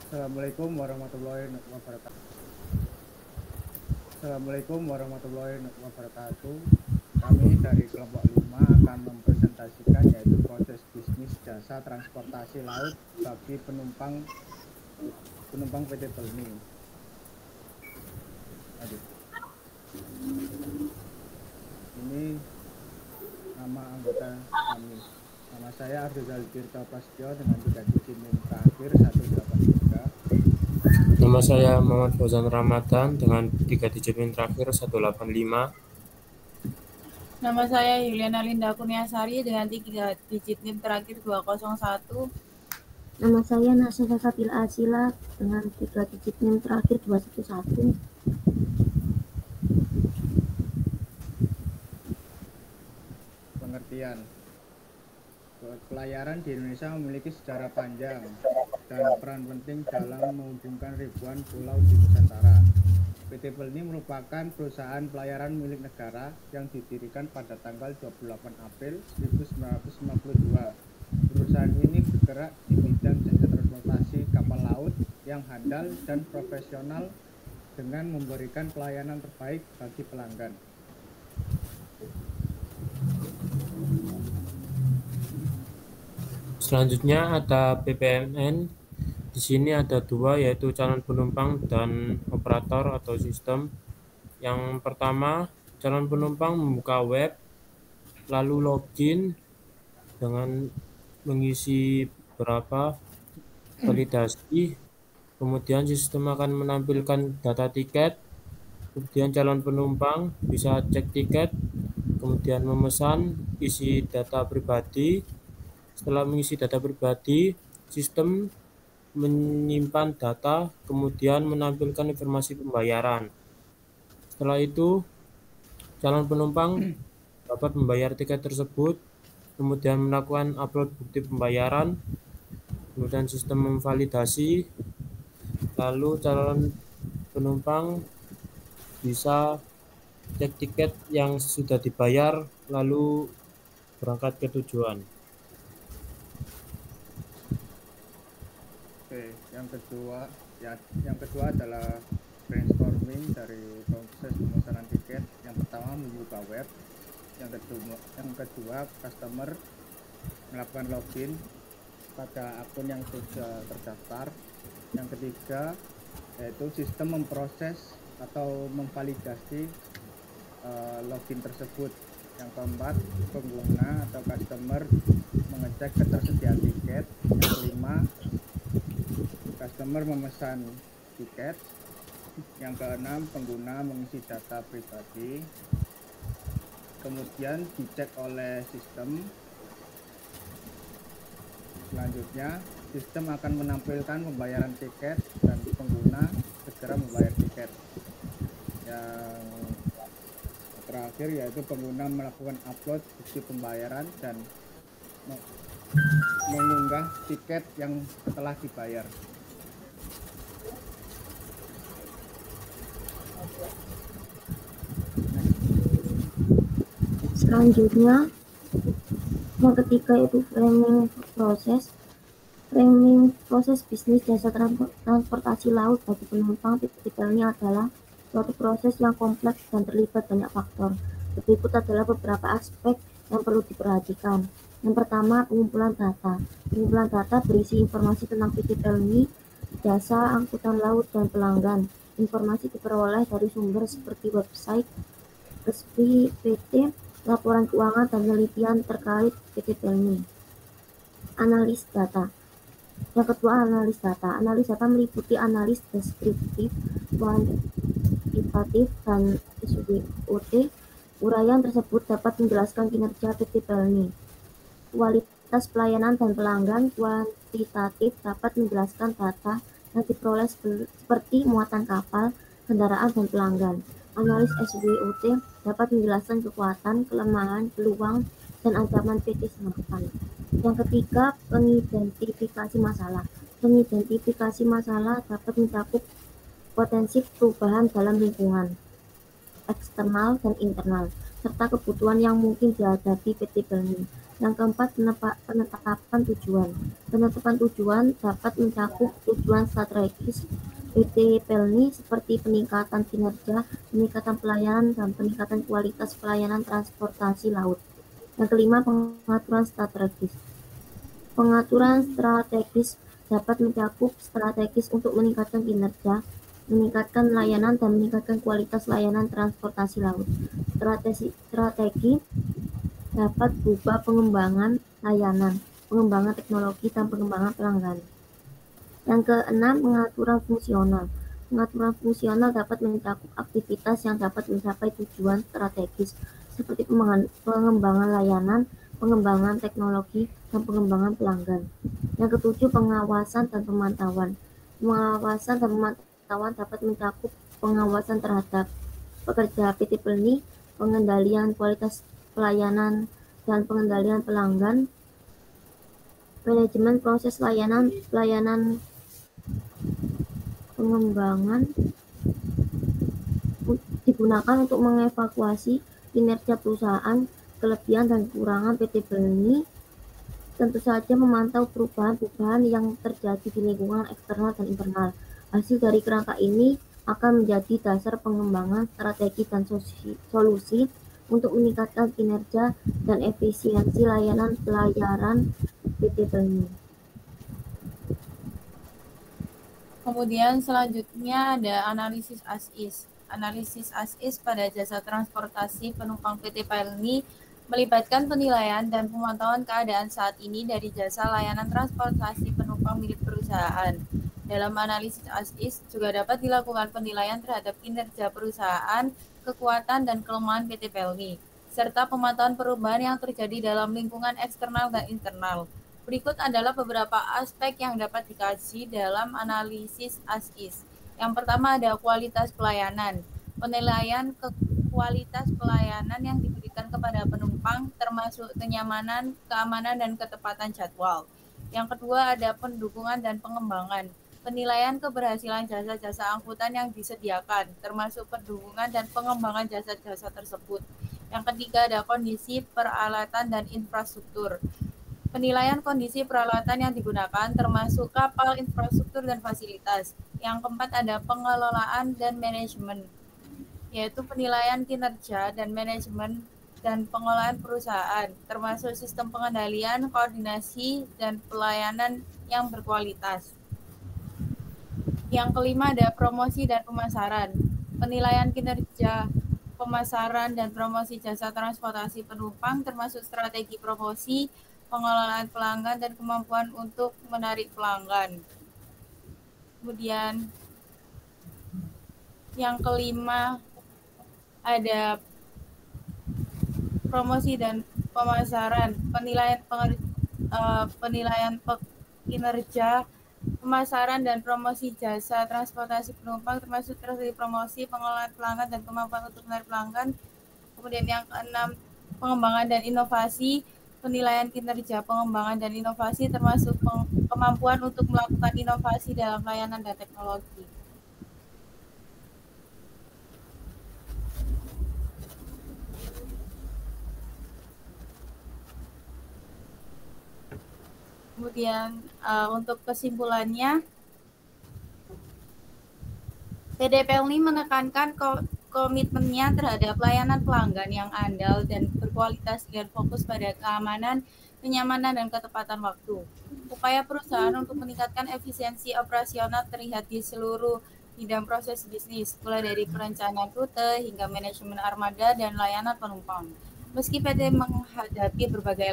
Assalamualaikum warahmatullahi wabarakatuh. Assalamualaikum warahmatullahi wabarakatuh. Kami dari kelompok 5 akan mempresentasikan yaitu proses bisnis jasa transportasi laut bagi penumpang PT Pelni. Aduh. Ini nama anggota kami. Nama saya Ardizal Tirta Prasetyo dengan 3 digit NIM terakhir 183. Nama saya Muhammad Fauzan Ramadan dengan 3 digit NIM terakhir 185. Nama saya Yuliana Linda Kurniasari dengan 3 digit NIM terakhir 201. Nama saya Nasya Sabila Asila dengan 3 digit NIM terakhir 211. Pengertian. Pelayaran di Indonesia memiliki sejarah panjang dan peran penting dalam menghubungkan ribuan pulau di Nusantara. PT Pelni merupakan perusahaan pelayaran milik negara yang didirikan pada tanggal 28 April 1952. Perusahaan ini bergerak di bidang jasa transportasi kapal laut yang handal dan profesional dengan memberikan pelayanan terbaik bagi pelanggan. Selanjutnya ada PPMN. Di sini ada dua, yaitu calon penumpang dan operator atau sistem. Yang pertama, calon penumpang membuka web, lalu login dengan mengisi beberapa validasi. Kemudian sistem akan menampilkan data tiket. Kemudian calon penumpang bisa cek tiket, kemudian memesan, isi data pribadi. Setelah mengisi data pribadi, sistem menyimpan data, kemudian menampilkan informasi pembayaran. Setelah itu, calon penumpang dapat membayar tiket tersebut, kemudian melakukan upload bukti pembayaran, kemudian sistem memvalidasi, lalu calon penumpang bisa cek tiket yang sudah dibayar, lalu berangkat ke tujuan. Oke, yang kedua adalah brainstorming dari proses pemesanan tiket. Yang pertama membuka web, yang kedua customer melakukan login pada akun yang sudah terdaftar. Yang ketiga yaitu sistem memproses atau memvalidasi login tersebut. Yang keempat, pengguna atau customer mengecek ketersediaan tiket. Yang kelima, customer memesan tiket. Yang keenam, pengguna mengisi data pribadi, kemudian dicek oleh sistem. Selanjutnya, sistem akan menampilkan pembayaran tiket dan pengguna segera membayar tiket. Yang terakhir yaitu pengguna melakukan upload bukti pembayaran dan mengunggah tiket yang telah dibayar. Selanjutnya, yang ketiga yaitu framing proses bisnis jasa transportasi laut bagi penumpang. Tipikalnya adalah suatu proses yang kompleks dan terlibat banyak faktor. Berikut adalah beberapa aspek yang perlu diperhatikan. Yang pertama, pengumpulan data. Pengumpulan data berisi informasi tentang PT Pelni, jasa angkutan laut, dan pelanggan. Informasi diperoleh dari sumber seperti website resmi PT, laporan keuangan, dan penelitian terkait PT Pelni. Analis data. Yang kedua, analis data. Analis data meliputi analis deskriptif, kuantitatif, dan SWOT. Uraian tersebut dapat menjelaskan kinerja PT Pelni. Kualitas pelayanan dan pelanggan. Kuantitatif dapat menjelaskan data yang diperoleh seperti muatan kapal, kendaraan, dan pelanggan. Analis SWOT dapat menjelaskan kekuatan, kelemahan, peluang, dan ancaman PT Semarang. Yang ketiga, pengidentifikasi masalah. Pengidentifikasi masalah dapat mencakup potensi perubahan dalam lingkungan eksternal dan internal, serta kebutuhan yang mungkin dihadapi PT Pelni. Yang keempat, penetapan tujuan. Penetapan tujuan dapat mencakup tujuan strategis PT Pelni seperti peningkatan kinerja, peningkatan pelayanan, dan peningkatan kualitas pelayanan transportasi laut. Yang kelima, pengaturan strategis. Pengaturan strategis dapat mencakup strategis untuk meningkatkan kinerja, meningkatkan layanan, dan meningkatkan kualitas layanan transportasi laut. Strategi dapat berupa pengembangan layanan, pengembangan teknologi, dan pengembangan pelanggan. Yang keenam, pengaturan fungsional. Pengaturan fungsional dapat mencakup aktivitas yang dapat mencapai tujuan strategis, seperti pengembangan layanan, pengembangan teknologi, dan pengembangan pelanggan. Yang ketujuh, pengawasan dan pemantauan. Pengawasan dan pemantauan dapat mencakup pengawasan terhadap pekerja PT Pelni, pengendalian kualitas pelayanan, dan pengendalian pelanggan, manajemen proses pelayanan pengembangan digunakan untuk mengevaluasi kinerja perusahaan, kelebihan dan kekurangan PT Pelni, tentu saja memantau perubahan-perubahan yang terjadi di lingkungan eksternal dan internal. Hasil dari kerangka ini akan menjadi dasar pengembangan strategi dan solusi untuk meningkatkan kinerja dan efisiensi layanan pelayaran PT Pelni. Kemudian selanjutnya ada analisis as-is. Analisis as-is pada jasa transportasi penumpang PT Pelni melibatkan penilaian dan pemantauan keadaan saat ini dari jasa layanan transportasi penumpang milik perusahaan. Dalam analisis as-is juga dapat dilakukan penilaian terhadap kinerja perusahaan, kekuatan dan kelemahan PT Pelni, serta pemantauan perubahan yang terjadi dalam lingkungan eksternal dan internal. Berikut adalah beberapa aspek yang dapat dikaji dalam analisis as-is. Yang pertama ada kualitas pelayanan. Penilaian kualitas pelayanan yang diberikan kepada penumpang termasuk kenyamanan, keamanan, dan ketepatan jadwal. Yang kedua ada pendukungan dan pengembangan. Penilaian keberhasilan jasa-jasa angkutan yang disediakan, termasuk pendukungan dan pengembangan jasa-jasa tersebut. Yang ketiga ada kondisi peralatan dan infrastruktur. Penilaian kondisi peralatan yang digunakan termasuk kapal, infrastruktur, dan fasilitas. Yang keempat ada pengelolaan dan manajemen, yaitu penilaian kinerja dan manajemen dan pengelolaan perusahaan, termasuk sistem pengendalian, koordinasi, dan pelayanan yang berkualitas. Yang kelima ada promosi dan pemasaran. Penilaian kinerja pemasaran dan promosi jasa transportasi penumpang termasuk strategi promosi, pengelolaan pelanggan, dan kemampuan untuk menarik pelanggan. Kemudian yang kelima ada promosi dan pemasaran. Penilaian kinerja pemasaran dan promosi jasa transportasi penumpang termasuk strategi promosi, pengelolaan pelanggan, dan kemampuan untuk menarik pelanggan. Kemudian yang keenam, pengembangan dan inovasi. Penilaian kinerja pengembangan dan inovasi termasuk kemampuan untuk melakukan inovasi dalam layanan dan teknologi. Kemudian untuk kesimpulannya, PT Pelni menekankan komitmennya terhadap layanan pelanggan yang andal dan berkualitas dengan fokus pada keamanan, kenyamanan, dan ketepatan waktu. Upaya perusahaan untuk meningkatkan efisiensi operasional terlihat di seluruh bidang proses bisnis, mulai dari perencanaan rute hingga manajemen armada dan layanan penumpang. Meski PT menghadapi berbagai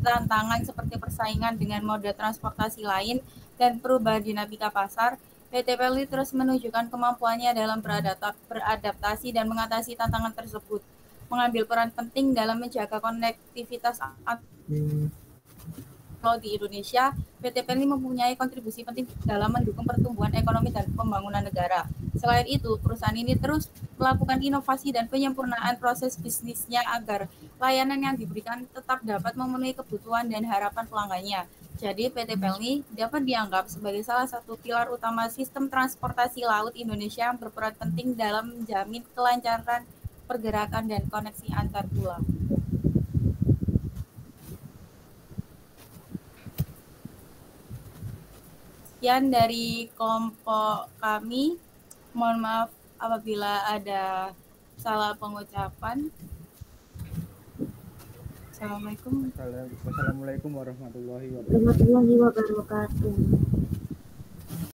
tantangan seperti persaingan dengan moda transportasi lain dan perubahan dinamika pasar, PT Pelni terus menunjukkan kemampuannya dalam beradaptasi dan mengatasi tantangan tersebut, mengambil peran penting dalam menjaga konektivitas di Indonesia. PT Pelni mempunyai kontribusi penting dalam mendukung pertumbuhan ekonomi dan pembangunan negara. Selain itu, perusahaan ini terus melakukan inovasi dan penyempurnaan proses bisnisnya agar layanan yang diberikan tetap dapat memenuhi kebutuhan dan harapan pelanggannya. Jadi, PT Pelni dapat dianggap sebagai salah satu pilar utama sistem transportasi laut Indonesia yang berperan penting dalam menjamin kelancaran pergerakan dan koneksi antar pulau. Sekian dari kelompok kami. Mohon maaf apabila ada salah pengucapan. Assalamualaikum. Wassalamualaikum warahmatullahi wabarakatuh. Warahmatullahi wabarakatuh.